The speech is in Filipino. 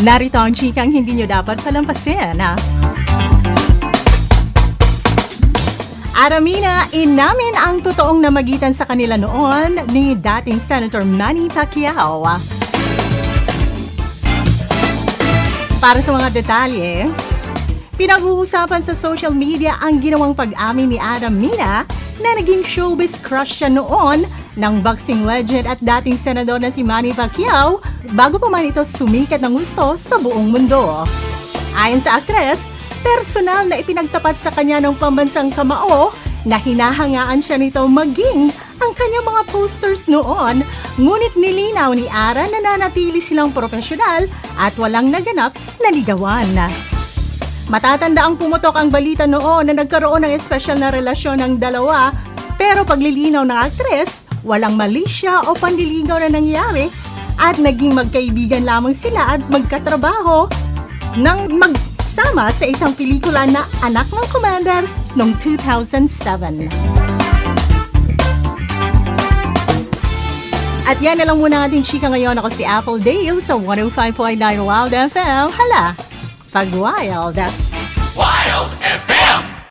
Narito ang chikang hindi nyo dapat palampasin. Aramina, inamin ang totoong namagitan sa kanila noon ni dating Senator Manny Pacquiao. Para sa mga detalye, pinag-uusapan sa social media ang ginawang pag-amin ni Aramina na naging showbiz crush siya noon ng boxing legend at dating senador na si Manny Pacquiao bago pa man ito sumikat ng gusto sa buong mundo. Ayon sa aktres, personal na ipinagtapat sa kanya ng pambansang kamao na hinahangaan siya nito maging ang kanyang mga posters noon, ngunit nilinaw ni Ara na nanatili silang profesional at walang naganap na ligawan. Matatanda ang pumutok ang balita noon na nagkaroon ng espesyal na relasyon ng dalawa, pero paglilinaw ng aktres, walang malisya o panliligaw na nangyari at naging magkaibigan lamang sila at magkatrabaho nang magsama sa isang pelikula na Anak ng Commander noong 2007. At yan na lang muna ating chika ngayon. Ako si Apple Dale sa 105.9 Wild FM. Hala, pag wild!